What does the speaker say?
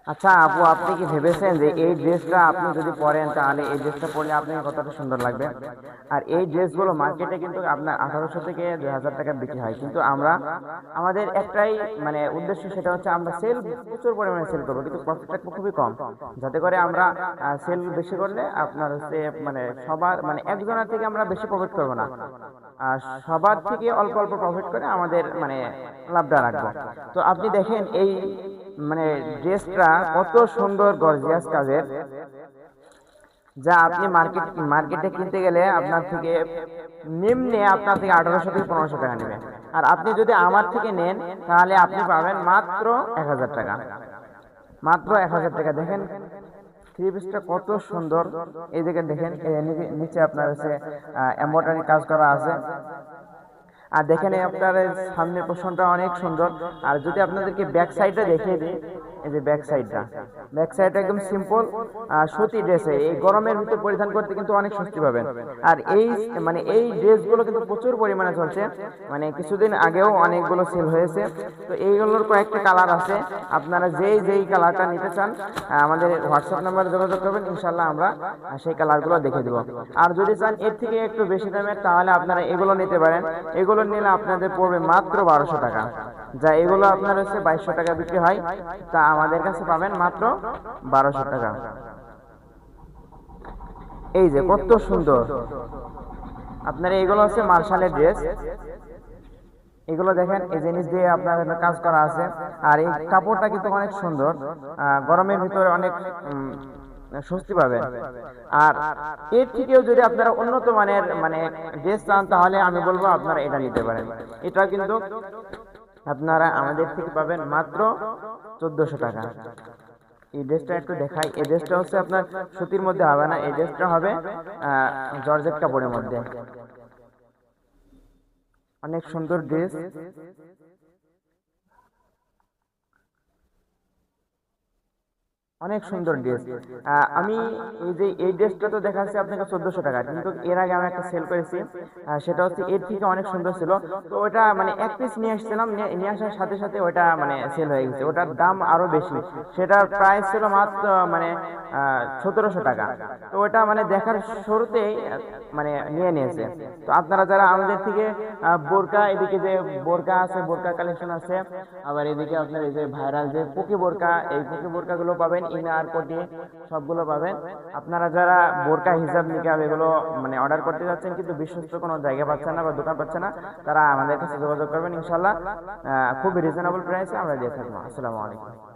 আচ্ছা আপু, আপনি কি ভেবেছেন যে এই ড্রেসটা আপনি যদি পরেন তাহলে এই ড্রেসটা পরলে আপনাকে কতটা সুন্দর লাগবে? আর এই ড্রেসগুলো মার্কেটে কিন্তু আপনার 1800 থেকে 2000 টাকা বিক্রি হয়, কিন্তু আমরা আমাদের একটাই মানে উদ্দেশ্য, সেটা হচ্ছে আমরা সেল প্রচুর পরিমাণে সেল করবো, কিন্তু প্রফিটটা খুবই কম। যাতে করে আমরা সেল বেশি করলে আপনার হচ্ছে মানে সবার মানে একজনের থেকে আমরা বেশি প্রফিট করবো না, আর সবার থেকে অল্প অল্প প্রফিট করে আমাদের মানে লাভটা রাখবো। তো আপনি দেখেন এই মানে ড্রেসটা কত সুন্দর গর্জিয়াস কাজের, যা আপনি মার্কেটে কিনতে গেলে আপনার থেকে নিম্নে আপনার থেকে 1800 থেকে 1500 টাকা নেবে। আর আপনি যদি আমার থেকে নেন তাহলে আপনি পাবেন মাত্র 1000 টাকা, মাত্র 1000 টাকা। দেখেন থ্রি পিসটা কত সুন্দর, এই দিকে দেখেন নিচে আপনার হচ্ছে এমব্রয়ডারি কাজ করা আছে। আর দেখেন এই আপনার এই সামনের পোর্শনটা অনেক সুন্দর। আর যদি আপনাদেরকে ব্যাক সাইডটা দেখিয়ে দিই, এই যে ব্যাক সাইডটা একদম সিম্পল সুতি ড্রেসে এই গরমের ভিতর পরিধান করতে কিন্তু অনেক স্বস্তি পাবেন। আর এই মানে এই ড্রেসগুলো কিন্তু প্রচুর পরিমাণে চলছে, মানে কিছুদিন আগেও অনেকগুলো সেল হয়েছে। তো এইগুলোর কয়েকটা কালার আছে, আপনারা যেই কালারটা নিতে চান আমাদের হোয়াটসঅ্যাপ নাম্বারে যোগাযোগ করবেন, ইনশাল্লাহ আমরা সেই কালারগুলো দেখে দেবো। আর যদি চান এর থেকে একটু বেশি দামের তাহলে আপনারা এগুলো নিতে পারেন। এগুলো নিলে আপনাদের পড়বে মাত্র 1200 টাকা, যা এগুলো আপনার হচ্ছে 2200 টাকা বিক্রি হয়, তা আমাদের কাছে পাবেন মাত্র 1200 টাকা। এই যে কত সুন্দর, আপনার এগুলো হচ্ছে মার্শালের ড্রেস। এগুলো দেখেন এই জিনিস দিয়ে আপনার কাজ করা আছে। আর এই কাপড়টা কিন্তু অনেক সুন্দর, গরমের ভিতরে অনেক স্বস্তি পাবেন। আর এর থেকেও যদি আপনারা উন্নত মানের মানে ড্রেস চান তাহলে আমি বলবো আপনারা এটা নিতে পারেন। এটা কিন্তু আপনারা আমাদের থেকে পাবেন মাত্র 1400 টাকা। এই ড্রেসটা একটু দেখাই, এই ড্রেসটা হচ্ছে আপনার সুতির মধ্যে হবে না, এই ড্রেসটা হবে জর্জেট কাপড়ের মধ্যে। অনেক সুন্দর ড্রেস, অনেক সুন্দর ড্রেস। আমি এই যে এই ড্রেসটা তো দেখাচ্ছি আপনাকে 1400 টাকা, কিন্তু এর আগে আমি একটা সেল করেছি, সেটা হচ্ছে এর থেকে অনেক সুন্দর ছিল। তো ওটা মানে এক পিস নিয়ে আসছিলাম, নিয়ে আসার সাথে সাথে ওটা মানে সেল হয়ে গেছে, ওটার দাম আরো বেশি। সেটার প্রাইস ছিল মাত্র মানে 1700 টাকা। তো ওটা মানে দেখার শুরুতেই মানে নিয়ে নিয়েছে। তো আপনারা যারা আমাদের থেকে বোরকা, এদিকে যে বোরকা আছে, বোরকা কালেকশন আছে, আবার এদিকে আপনার এই যে ভাইরাল যে পুকি বোরকা, এই পুকি বোরকা গুলো পাবেন, ইনার কোটি সবগুলো পাবেন। আপনারা যারা বোরকা হিজাব নিকাব এগুলো মানে অর্ডার করতে যাচ্ছেন কিন্তু বিশ্বস্ত কোনো জায়গা পাচ্ছেন না বা দোকান পাচ্ছেন না, তারা আমাদের কাছে যোগাযোগ করবেন, ইনশাল্লাহ খুব রিজনেবল প্রাইসে আমরা দিয়ে থাকবো। আসসালামু আলাইকুম।